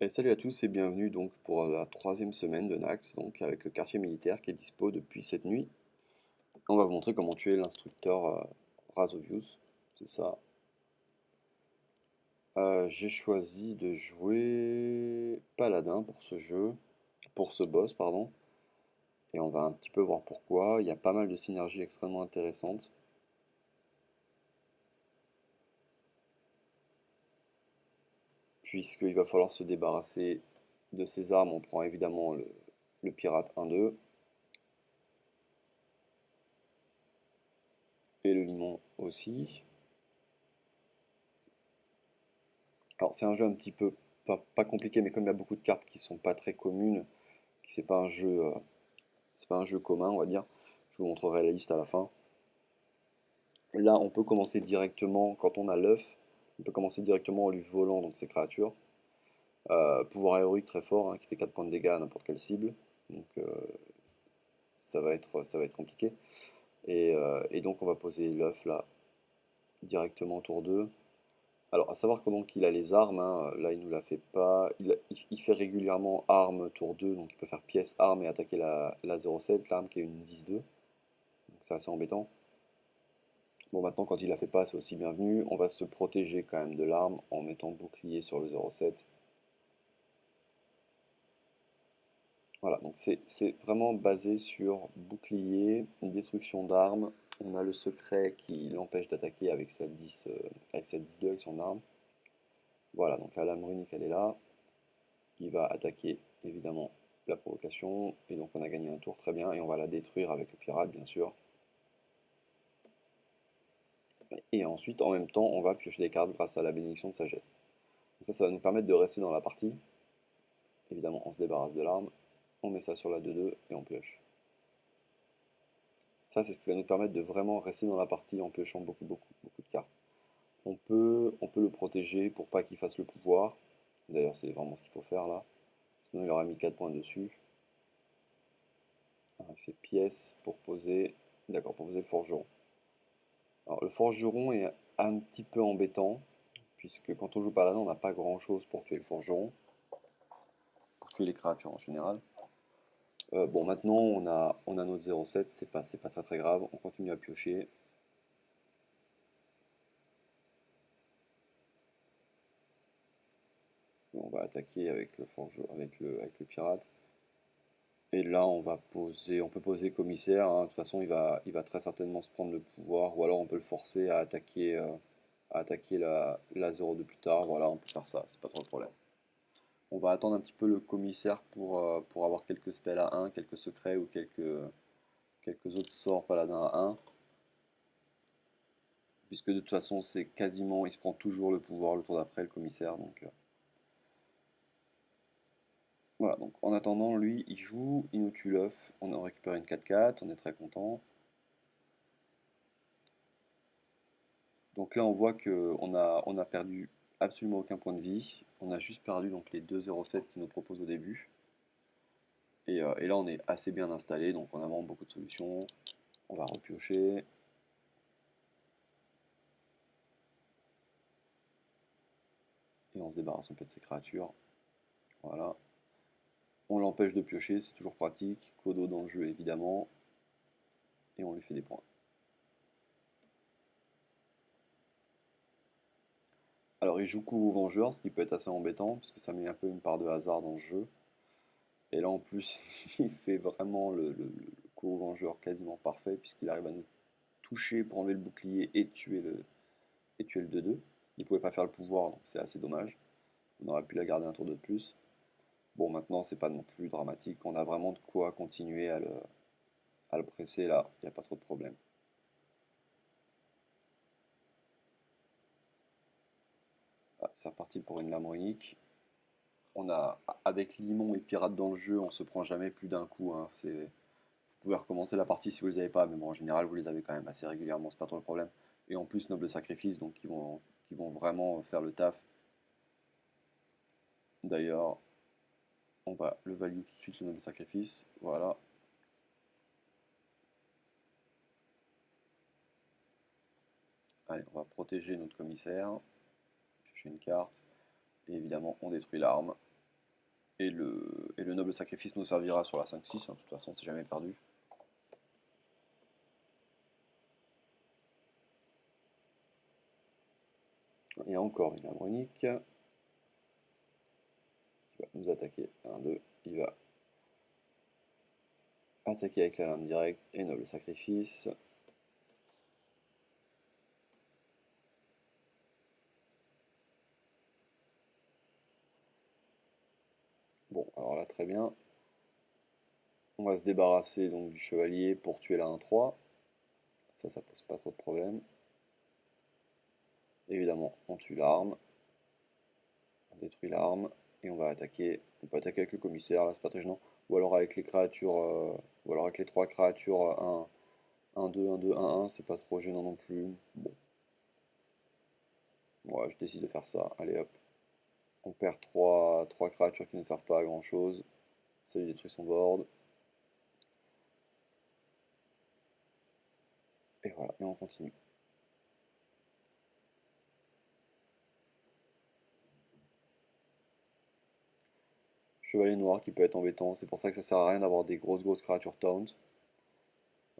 Et salut à tous et bienvenue donc pour la troisième semaine de Nax, donc avec le quartier militaire qui est dispo depuis cette nuit. On va vous montrer comment tuer l'instructeur Razovius, c'est ça. J'ai choisi de jouer Paladin pour ce jeu, pour ce boss pardon, et on va un petit peu voir pourquoi. Il y a pas mal de synergies extrêmement intéressantes, puisqu'il va falloir se débarrasser de ses armes. On prend évidemment le pirate 1-2 et le limon aussi. Alors c'est un jeu un petit peu pas compliqué, mais comme il y a beaucoup de cartes qui sont pas très communes, qui c'est pas un jeu commun, on va dire. Je vous montrerai la liste à la fin. Là, on peut commencer directement quand on a l'œuf. On peut commencer directement en lui volant donc ces créatures. Pouvoir héroïque très fort, hein, qui fait 4 points de dégâts à n'importe quelle cible. Donc ça va être compliqué. Et donc on va poser l'œuf là directement autour d'eux. Alors, à savoir que donc il a les armes, hein, là il nous la fait pas. Il fait régulièrement arme tour 2, donc il peut faire pièce, arme et attaquer la 0,7, l'arme qui est une 10-2, donc c'est assez embêtant. Bon, maintenant quand il la fait pas, c'est aussi bienvenu. On va se protéger quand même de l'arme en mettant bouclier sur le 0,7. Voilà, donc c'est vraiment basé sur bouclier, une destruction d'armes. On a le secret qui l'empêche d'attaquer avec sa 10, avec sa 10-2 avec son arme. Voilà, donc la lame runique elle est là. Il va attaquer évidemment la provocation, et donc on a gagné un tour très bien, et on va la détruire avec le pirate bien sûr. Et ensuite en même temps on va piocher des cartes grâce à la bénédiction de sagesse. Donc ça va nous permettre de rester dans la partie. Évidemment on se débarrasse de l'arme, on met ça sur la 2-2 et on pioche. Ça c'est ce qui va nous permettre de vraiment rester dans la partie en piochant beaucoup beaucoup de cartes. On peut le protéger pour pas qu'il fasse le pouvoir. D'ailleurs c'est vraiment ce qu'il faut faire là. Sinon il aura mis 4 points dessus. On fait pièce pour poser. D'accord, pour poser le forgeron. Alors, le forgeron est un petit peu embêtant, puisque quand on joue paladin, on n'a pas grand chose pour tuer le forgeron, pour tuer les créatures en général. Bon, maintenant on a notre 0,7, c'est pas très très grave, on continue à piocher. On va attaquer avec le forgeron, avec le pirate. Et là on peut poser commissaire, hein. De toute façon il va très certainement se prendre le pouvoir, ou alors on peut le forcer à attaquer la 0,2 plus tard, voilà, on peut faire ça, c'est pas trop le problème. On va attendre un petit peu le commissaire pour avoir quelques spells à 1, quelques secrets ou quelques autres sorts paladins à 1. Puisque de toute façon, c'est quasiment, il se prend toujours le pouvoir le tour d'après, le commissaire. Donc voilà, donc en attendant, lui, il joue, il nous tue l'œuf. On a récupéré une 4-4, on est très content. Donc là, on voit qu'on a perdu absolument aucun point de vie. On a juste perdu donc les 2,07 qu'il nous propose au début. Et là, on est assez bien installé, donc on a vraiment beaucoup de solutions. On va repiocher. Et on se débarrasse un peu de ces créatures. Voilà. On l'empêche de piocher, c'est toujours pratique. Clodo dans le jeu, évidemment. Et on lui fait des points. Alors, il joue coup vengeur, ce qui peut être assez embêtant, parce que ça met un peu une part de hasard dans le jeu. Et là, en plus, il fait vraiment le coup vengeur quasiment parfait, puisqu'il arrive à nous toucher pour enlever le bouclier et tuer le 2-2. Il pouvait pas faire le pouvoir, donc c'est assez dommage. On aurait pu la garder un tour de plus. Bon, maintenant, c'est pas non plus dramatique. On a vraiment de quoi continuer à le presser là. Il n'y a pas trop de problème. Ah, c'est reparti pour une lame runique. Avec Limon et Pirate dans le jeu, on se prend jamais plus d'un coup, hein. Vous pouvez recommencer la partie si vous les avez pas, mais bon, en général, vous les avez quand même assez régulièrement, c'est pas trop le problème. Et en plus, Noble Sacrifice, donc qui vont vraiment faire le taf. D'ailleurs, on va le value tout de suite, le Noble Sacrifice. Voilà. Allez, on va protéger notre commissaire. Piocher une carte. Et évidemment, on détruit l'arme. Et le noble sacrifice nous servira sur la 5-6, hein, de toute façon c'est jamais perdu. Et encore une Abronique qui va nous attaquer. 1, 2, il va attaquer avec la lame directe et noble sacrifice. Bon, alors là très bien. On va se débarrasser donc du chevalier pour tuer la 1-3. Ça pose pas trop de problème. Évidemment, on tue l'arme, on détruit l'arme, et on va attaquer. On peut attaquer avec le commissaire, là c'est pas très gênant. Ou alors avec les créatures, ou alors avec les 3 créatures 1-2, 1-2, 1-1, c'est pas trop gênant non plus. Bon. Ouais, je décide de faire ça. Allez hop. On perd 3 créatures qui ne servent pas à grand chose. Ça lui détruit son board. Et voilà, et on continue. Chevalier noir qui peut être embêtant, c'est pour ça que ça sert à rien d'avoir des grosses créatures taunt.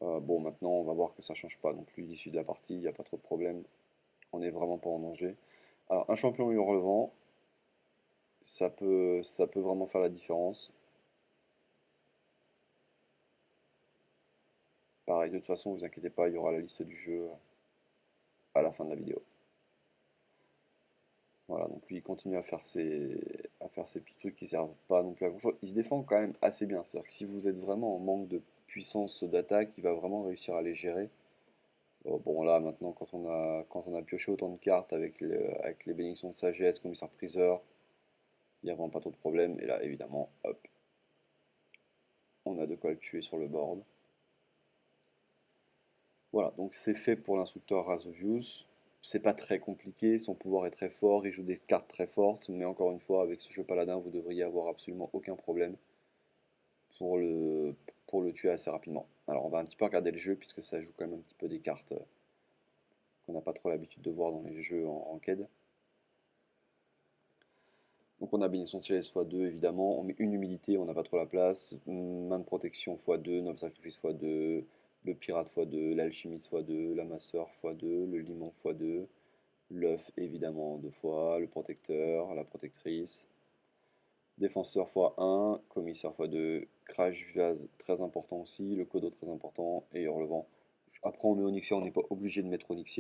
Bon, maintenant on va voir que ça change pas non plus l'issue de la partie, il n'y a pas trop de problème. On n'est vraiment pas en danger. Alors, un champion hurlevent, ça peut vraiment faire la différence. Pareil, de toute façon, vous inquiétez pas, il y aura la liste du jeu à la fin de la vidéo. Voilà, donc lui il continue à faire ses petits trucs qui servent pas non plus à grand chose. Il se défend quand même assez bien, c'est-à-dire que si vous êtes vraiment en manque de puissance d'attaque, il va vraiment réussir à les gérer. Bon là maintenant quand on a pioché autant de cartes avec les bénédictions de sagesse, commissaire priseur, il n'y a vraiment pas trop de problème. Et là évidemment, hop, on a de quoi le tuer sur le board. Voilà, donc c'est fait pour l'instructeur Razovius. C'est pas très compliqué, son pouvoir est très fort, il joue des cartes très fortes, mais encore une fois, avec ce jeu paladin, vous devriez avoir absolument aucun problème pour le, pour le tuer assez rapidement. Alors on va un petit peu regarder le jeu, puisque ça joue quand même un petit peu des cartes qu'on n'a pas trop l'habitude de voir dans les jeux en ranked. Donc on a bénédiction de sagesse x2 évidemment, on met une humilité, on n'a pas trop la place, main de protection x2, noble sacrifice x2, le pirate x2, l'alchimiste x2, l'amasseur x2, le limon x2, l'œuf évidemment 2 fois, le protecteur, la protectrice, défenseur x1, commissaire x2, crash vase très important aussi, le codo très important et hurlevent. Après on met Onyxia, on n'est pas obligé de mettre Onyxia.